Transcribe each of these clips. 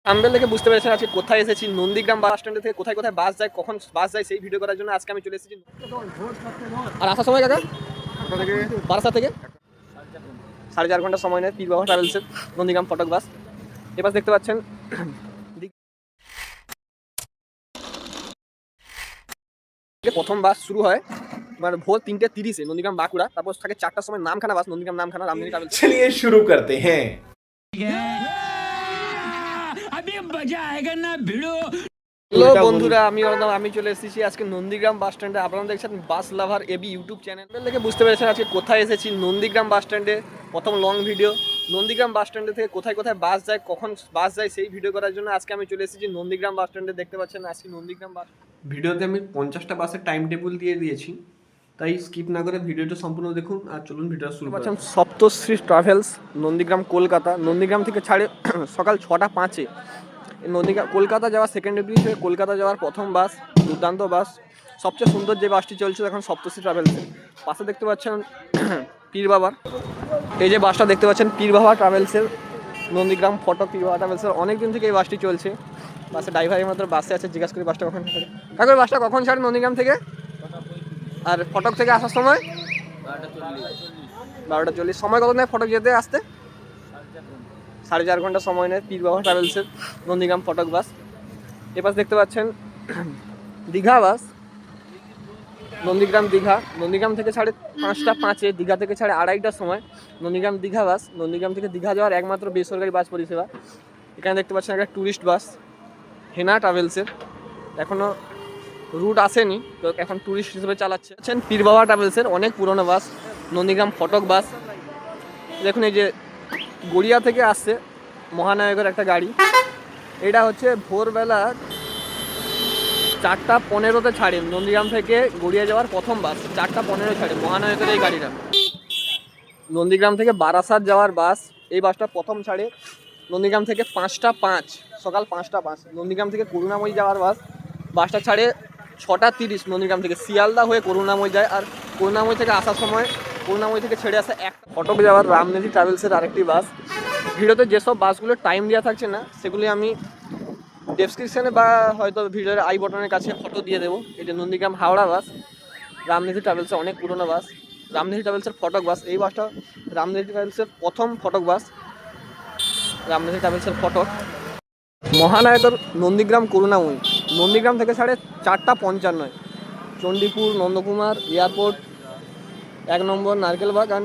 Thumbnail দেখে বুঝতে পেরেছেন আজকে কোথায় এসেছি। নন্দীগ্রাম বাস স্ট্যান্ড থেকে কোথায় কোথায় বাস যায়, কখন বাস যায় সেই ভিডিও করার জন্য আজকে আমি চলে এসেছি। আর আসার সময় কাকা বারাসাত থেকে 4.5 ঘন্টা সময় নেয় পীর বাবা ট্রাভেলসের নন্দীগ্রাম ফটক বাস। এবার দেখতে পাচ্ছেন প্রথম বাস শুরু হয় মানে ভোর 3:30 নন্দীগ্রাম বাঁকুড়া, তারপর থাকে 4টার সময় নামখানা বাস, নন্দীগ্রাম নামখানা রামদিনী ট্রাভেলস। चलिए शुरू करते हैं। अभी मजा आएगा ना भिड़ो। হ্যালো বন্ধুরা, আমি চলে এসেছি আজকে নন্দীগ্রাম বাস স্ট্যান্ডে। আপনারা দেখছেন বাস লাভার এবি ইউটিউব চ্যানেল দেখে বুঝতে পেরেছেন আজকে কোথায় এসেছি। নন্দীগ্রাম বাস স্ট্যান্ডে প্রথম লং ভিডিও। নন্দীগ্রাম বাস স্ট্যান্ডে থেকে কোথায় কোথায় বাস যায়, কখন বাস যায় সেই ভিডিও করার জন্য আজকে আমি চলে এসেছি নন্দীগ্রাম বাস স্ট্যান্ডে। দেখতে পাচ্ছেন আজকে নন্দীগ্রাম বাস ভিডিওতে আমি 50টা বাসের টাইম টেবিল দিয়ে দিয়েছি, তাই স্কিপ না করে ভিডিওটা সম্পূর্ণ দেখুন। আর চলুন ভিডিও শুরু করছি। সপ্তশ্রী ট্রাভেলস নন্দীগ্রাম কলকাতা। নন্দীগ্রাম থেকে ছাড়ে সকাল 6:05 নন্দীগ্রাম কলকাতা যাওয়ার সেকেন্ড এপ্রিল থেকে কলকাতা যাওয়ার প্রথম বাস, দুর্দান্ত বাস। সবচেয়ে সুন্দর যে বাসটি চলছে এখন সপ্তশ্রী ট্রাভেলসে। পাশে দেখতে পাচ্ছেন পীর বাবার, এই যে বাসটা দেখতে পাচ্ছেন পীর বাবা ট্রাভেলসের নন্দীগ্রাম ফটক পীর বাবা ট্রাভেলসের। অনেক দিন থেকে এই বাসটি চলছে। বাসে ড্রাইভারের মাত্র বাসে আছে, জিজ্ঞাসা করি বাসটা কখন ছাড়ে। কাকুর বাসটা কখন ছাড়ে নন্দীগ্রাম থেকে? আর ফটক থেকে আসার সময় 12:40। সময় কত নেয় ফটক যেতে আসতে? 4.5 ঘন্টা সময় নেয় পীর বাবা ট্রাভেলসের নন্দীগ্রাম ফটক বাস। এবার দেখতে পাচ্ছেন দীঘা বাস, নন্দীগ্রাম দীঘা। নন্দীগ্রাম থেকে ছাড়ে 5:05, দীঘা থেকে ছাড়ে 2:30টার সময় নন্দীগ্রাম দীঘা বাস। নন্দীগ্রাম থেকে দীঘা যাওয়ার একমাত্র বেসরকারি বাস পরিষেবা। এখানে দেখতে পাচ্ছেন একটা ট্যুরিস্ট বাস হেনা ট্রাভেলসের, এখনও রুট আসেনি তো এখন ট্যুরিস্ট হিসেবে চালাচ্ছে। পীর বাবা ট্রাভেলসের অনেক পুরনো বাস নন্দীগ্রাম ফটক বাস। দেখুন এই যে গড়িয়া থেকে আসছে মহানায়কের একটা গাড়ি। এটা হচ্ছে ভোরবেলা 4:15 ছাড়ে নন্দীগ্রাম থেকে গড়িয়া যাওয়ার প্রথম বাস। 4:15 ছাড়ে মহানায়কের এই গাড়িটা। নন্দীগ্রাম থেকে বারাসাত যাওয়ার বাস, এই বাসটা প্রথম ছাড়ে নন্দীগ্রাম থেকে 5:05 সকাল 5:05। নন্দীগ্রাম থেকে করুণাময়ী যাওয়ার বাস, বাসটা ছাড়ে 6:30 নন্দীগ্রাম থেকে শিয়ালদা হয়ে করুণাময়ী যায়। আর করুণাময়ী থেকে আসার সময় করুণাময়ী থেকে ছেড়ে আসে ফটক যাওয়ার রামনিধি ট্রাভেলসের আরেকটি বাস। ভিডিওতে যেসব বাসগুলো টাইম দেওয়া থাকছে না সেগুলি আমি ডেসক্রিপশানে বা হয়তো ভিডিওর আই বটনের কাছে ফটো দিয়ে দেবো। এটা নন্দীগ্রাম হাওড়া বাস, রামনিধি ট্রাভেলসের অনেক পুরনো বাস, রামনিধি ট্রাভেলসের ফটক বাস। এই বাসটা রামনিধি ট্রাভেলসের প্রথম ফটক বাস, রামনিধি ট্রাভেলসের ফটক। মহানায়কের নন্দীগ্রাম করুণাময়ী নন্দীগ্রাম থেকে ছাড়ে 4:55 চণ্ডীপুর নন্দকুমার এয়ারপোর্ট 1 নম্বর নারকেল বাগান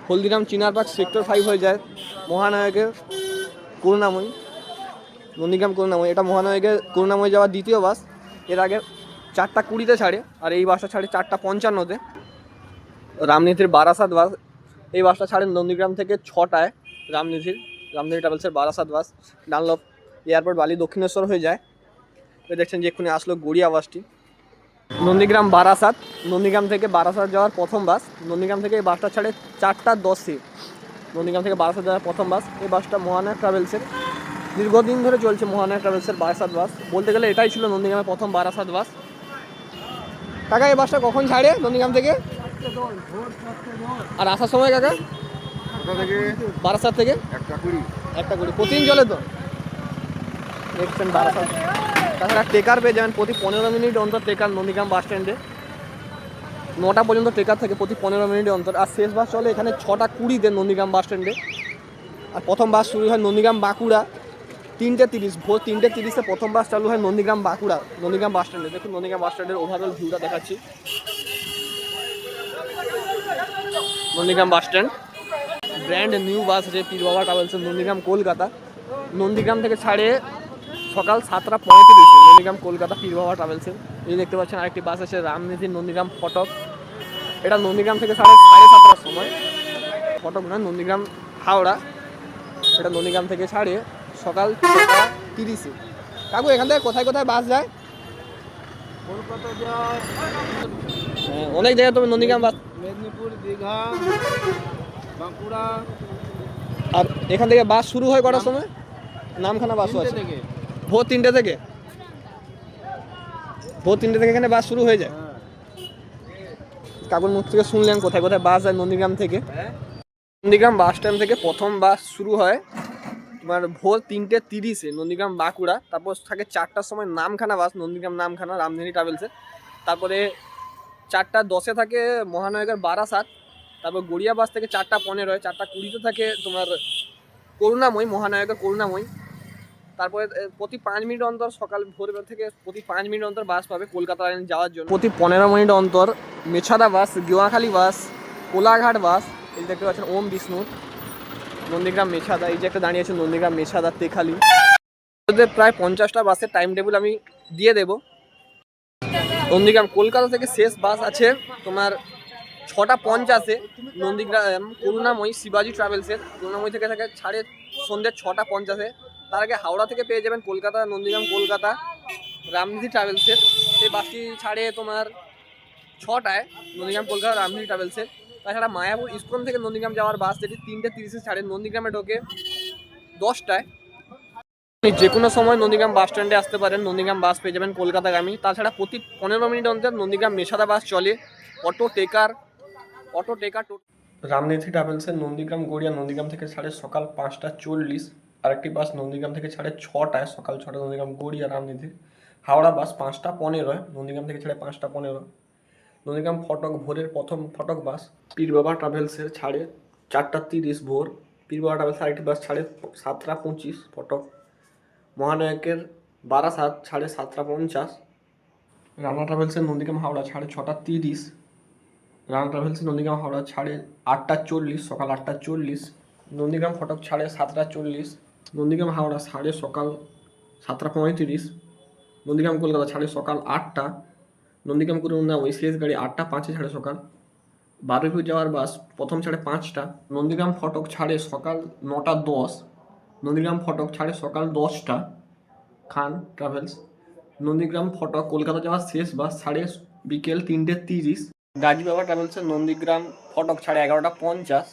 হলদিরাম চিনারপাক সেক্টর 5 হয়ে যায় মহানায়কের করুণাময়ী নন্দীগ্রাম করুণাময়ী। এটা মহানায়কের করুণাময়ী যাওয়ার দ্বিতীয় বাস। এর আগে 4:20 ছাড়ে আর এই বাসটা ছাড়ে 4:55। রামনিধির বারাসাত বাস, এই বাসটা ছাড়ে নন্দীগ্রাম থেকে 6টায় রামনিধি ট্রাভেলসের বারাসাত বাস। ডানলপ এয়ারপোর্ট বালি দক্ষিণেশ্বর হয়ে যায়। দেখছেন যে এক্ষুনি আসলো গড়িয়া বাসটি। নন্দীগ্রাম বারাসাত, নন্দীগ্রাম থেকে বারাসাত যাওয়ার প্রথম বাস। নন্দীগ্রাম থেকে এই বাসটা ছাড়ে 4:10 নন্দীগ্রাম থেকে বারাসাত যাওয়ার প্রথম বাস। এই বাসটা মহানায়ক ট্রাভেলসের, দীর্ঘদিন ধরে চলছে মহানায়ক ট্রাভেলসের বারাসাত বাস। বলতে গেলে এটাই ছিল নন্দীগ্রামের প্রথম বারাসাত বাস। কাকা এই বাসটা কখন ছাড়ে নন্দীগ্রাম থেকে? আর আসার সময় কাকা বারাসাত থেকে 1:20 প্রতিদিন চলে তো। দেখছেন বারাসাত। তাছাড়া টেকার পেয়ে যাবেন প্রতি 15 মিনিট অন্তর টেকার নন্দীগ্রাম বাস স্ট্যান্ডে। 9টা পর্যন্ত টেকার থাকে প্রতি 15 মিনিট অন্তর। আর শেষ বাস চলে এখানে 6:20 নন্দীগ্রাম বাস স্ট্যান্ডে। আর প্রথম বাস শুরু হয় নন্দীগ্রাম বাঁকুড়া 3:30 ভোর 3:30 প্রথম বাস চালু হয় নন্দীগ্রাম বাঁকুড়া নন্দীগ্রাম বাস স্ট্যান্ডে। দেখুন নন্দীগ্রাম বাস স্ট্যান্ডের ওভারঅল ভিউটা দেখাচ্ছি। Nandigram bus stand brand new bus আছে পীর বাবা ট্রাভেলসের নন্দীগ্রাম কলকাতা। নন্দীগ্রাম থেকে ছাড়ে সকাল 7:35 নন্দীগ্রাম কলকাতা পীর বাবা ট্রাভেলসের। এই দেখতে পাচ্ছেন আরেকটি বাস আছে রামনিধির নন্দীগ্রাম ফটক। এটা নন্দীগ্রাম থেকে ছাড়ে 7:30 সময়। ফটক নয় নন্দীগ্রাম হাওড়া। এটা নন্দীগ্রাম থেকে ছাড়ে সকাল 6:30। কাকু এখান থেকে কোথায় কোথায় বাস যায়? কলকাতা যায়, অনেক জায়গায় তবে নন্দীগ্রাম বাস। মেদিনীপুর, দীঘা, বাঁকুড়া। আর এখান থেকে বাস শুরু হয় কটার সময়? নামখানা বাসও আছে থেকে ভোর 3টে থেকে। ভোর 3টে থেকে এখানে বাস শুরু হয়ে যায়। কাকুর মুখ থেকে শুনলেন কোথায় কোথায় বাস যায় নন্দীগ্রাম থেকে। নন্দীগ্রাম বাস স্ট্যান্ড থেকে প্রথম বাস শুরু হয় তোমার ভোর 3:30 নন্দীগ্রাম বাঁকুড়া। তারপর থাকে 4টার সময় নামখানা বাস, নন্দীগ্রাম নামখানা রামধেনি ট্রাভেলসের। তারপরে 4:10 থাকে মহানগর বারাসাত। তারপর গড়িয়া বাস থেকে 4:15, 4:20 থাকে তোমার করুণাময়ী, মহানগর করুণাময়ী। তারপরে প্রতি 5 মিনিট অন্তর সকাল ভোরবেলা থেকে প্রতি 5 মিনিট অন্তর বাস পাবে কলকাতা যাওয়ার জন্য। প্রতি 15 মিনিট অন্তর মেছাদা বাস, গেওয়াখালী বাস, কোলাঘাট বাস। এই দেখতে পাচ্ছেন ওম বিষ্ণু, নন্দীগ্রাম মেছাদা। এই যে একটা দাঁড়িয়ে আছে নন্দীগ্রাম মেছাদা তেখালি। প্রায় 50টা বাসের টাইম টেবিল আমি দিয়ে দেবো। নন্দীগ্রাম কলকাতা থেকে শেষ বাস আছে তোমার 6:50 নন্দীগ্রাম করুণাময়ী শিবাজি ট্রাভেলসের। করুণাময়ী থেকে থাকে ছাড়ে সন্ধ্যে 6:50। তার আগে হাওড়া থেকে পেয়ে যাবেন কলকাতা নন্দীগ্রাম কলকাতা রামধেনি ট্রাভেলসের। সেই বাসটি ছাড়ে তোমার 6টায় নন্দীগ্রাম কলকাতা রামধেনি ট্রাভেলসের। তাছাড়া মায়াপুর ইস্কন থেকে নন্দীগ্রাম যাওয়ার বাস, যেটি 3:30 ছাড়ে নন্দীগ্রামে ঢোকে 10টায়। যে কোনো সময় নন্দীগ্রাম বাস স্ট্যান্ডে আসতে পারেন, নন্দীগ্রাম বাস পেয়ে যাবেন কলকাতাগামী। তাছাড়া প্রতি 15 মিনিট অন্তর নন্দীগ্রাম মেছাদা বাস চলে। অটো টেকার রামধেনি ট্রাভেলসের নন্দীগ্রাম গড়িয়া নন্দীগ্রাম থেকে ছাড়ে সকাল 5:40। আরেকটি বাস নন্দীগ্রাম থেকে ছাড়ে 6টায়, সকাল 6টায় নন্দীগ্রাম গড়িয়া রামধেনি। হাওড়া বাস 5:15 নন্দীগ্রাম থেকে ছাড়ে 5:15। নন্দীগ্রাম ফটক ভোরের প্রথম ফটক বাস পীর বাবা ট্রাভেলসের ছাড়ে 4:30 ভোর। পীর বাবা ট্রাভেলস আরেকটি বাস ছাড়ে 7:25 ফটক। মহানায়কের বারাসাত ছাড়ে 7:50। রানা ট্রাভেলসের নন্দীগ্রাম হাওড়া ছাড়ে 6:30। রানা ট্রাভেলসের নন্দীগ্রাম হাওড়া ছাড়ে 8:40, সকাল 8:40। নন্দীগ্রাম ফটক ছাড়ে 7:40। নন্দীগ্রাম হাওড়া ছাড়ে সকাল 7:35। নন্দীগ্রাম কলকাতা ছাড়ে সকাল 8টা। নন্দীগ্রাম করুণাময়ী শেষ গাড়ি 8:05 ছাড়ে সকাল। বারুইপুর যাওয়ার বাস প্রথম ছাড়ে 5টা। নন্দীগ্রাম ফটক ছাড়ে সকাল 9:10। নন্দীগ্রাম ফটক ছাড়ে সকাল 10টা। খান ট্রাভেলস নন্দীগ্রাম ফটক কলকাতা যাওয়ার শেষ বাস ছাড়ে বিকেল 3:30। গাজী বাবা ট্রাভেলসের নন্দীগ্রাম ফটক ছাড়ে 11:50।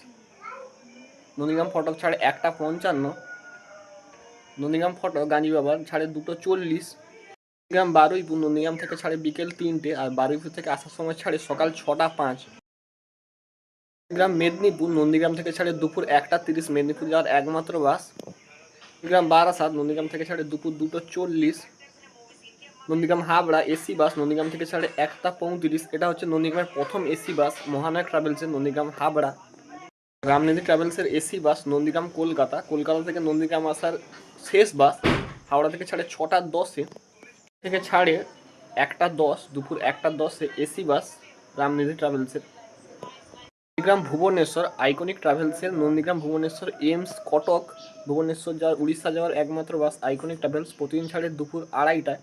নন্দীগ্রাম ফটক ছাড়ে 1:55। নন্দীগ্রাম ফটক গাজী বাবার ছাড়ে 2:40। নন্দীগ্রাম বারুইপুর নন্দীগ্রাম থেকে ছাড়ে বিকেল 3টে, আর বারুইপুর থেকে আসার সময় ছাড়ে সকাল 6:05। নন্দীগ্রাম মেদিনীপুর নন্দীগ্রাম থেকে ছাড়ে দুপুর 1:30, মেদিনীপুর যাওয়ার একমাত্র বাস। নন্দীগ্রাম বারাসাত নন্দীগ্রাম থেকে ছাড়ে দুপুর 2:40। নন্দীগ্রাম হাবড়া এসি বাস নন্দীগ্রাম থেকে ছাড়ে 1:35। এটা হচ্ছে নন্দীগ্রামের প্রথম এসি বাস মহানায়ক ট্রাভেলসের নন্দীগ্রাম হাবড়া। রামধেনি ট্রাভেলসের এসি বাস নন্দীগ্রাম কলকাতা। কলকাতা থেকে নন্দীগ্রাম আসার শেষ বাস হাওড়া থেকে ছাড়ে 6:10 থেকে ছাড়ে 1:10, দুপুর 1:10 এসি বাস রামধেনি ট্রাভেলসের। নন্দীগ্রাম ভুবনেশ্বর আইকনিক ট্রাভেলসের নন্দীগ্রাম ভুবনেশ্বর এমস কটক ভুবনেশ্বর যাওয়ার উড়িষ্যা যাওয়ার একমাত্র বাস আইকনিক ট্রাভেলস। প্রতিদিন ছাড়ে দুপুর 2:30টায়।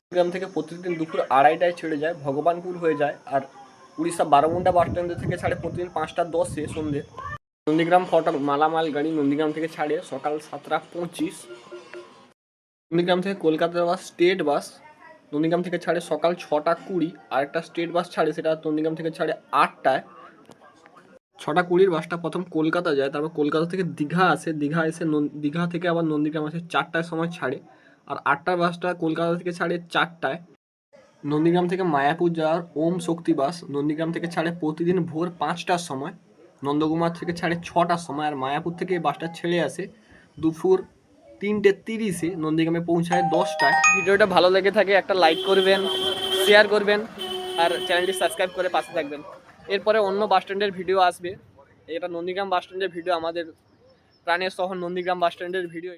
নন্দীগ্রাম থেকে প্রতিদিন দুপুর 2:30টায় ছেড়ে যায়, ভগবানপুর হয়ে যায়। আর উড়িষ্যা বারোমুন্ডা বাস স্ট্যান্ড থেকে ছাড়ে প্রতিদিন 5:10 সন্ধ্যে। নন্দীগ্রাম ফটক মালামাল গাড়ি নন্দীগ্রাম থেকে ছাড়ে সকাল 7:25। নন্দীগ্রাম থেকে কলকাতা বাস স্টেট বাস নন্দীগ্রাম থেকে ছাড়ে সকাল 6:20। আর একটা স্টেট বাস ছাড়ে, সেটা নন্দীগ্রাম থেকে ছাড়ে 8টায়। 6:20 বাসটা প্রথম কলকাতা যায়, তারপর কলকাতা থেকে দীঘা আসে, দীঘা এসে দীঘা থেকে আবার নন্দীগ্রাম আসে 4টার সময় ছাড়ে। আর 8টার বাসটা কলকাতা থেকে ছাড়ে 4টায়। নন্দীগ্রাম থেকে মায়াপুর যাওয়ার ওম শক্তি বাস নন্দীগ্রাম থেকে ছাড়ে প্রতিদিন ভোর 5টার সময়। নন্দকুমার থেকে ছাড়ে 6টার সময়। আর মায়াপুর থেকে এই বাসটা ছেড়ে আসে দুপুর 3:30 নন্দীগ্রামে পৌঁছায় 10টায়। ভিডিওটা ভালো লেগে থাকে একটা লাইক করবেন, শেয়ার করবেন, আর চ্যানেলটি সাবস্ক্রাইব করে পাশে থাকবেন। এরপরে অন্য বাস স্ট্যান্ডের ভিডিও আসবে। এটা নন্দীগ্রাম বাস স্ট্যান্ডের ভিডিও, আমাদের প্রাণের শহর নন্দীগ্রাম বাস স্ট্যান্ডের ভিডিও।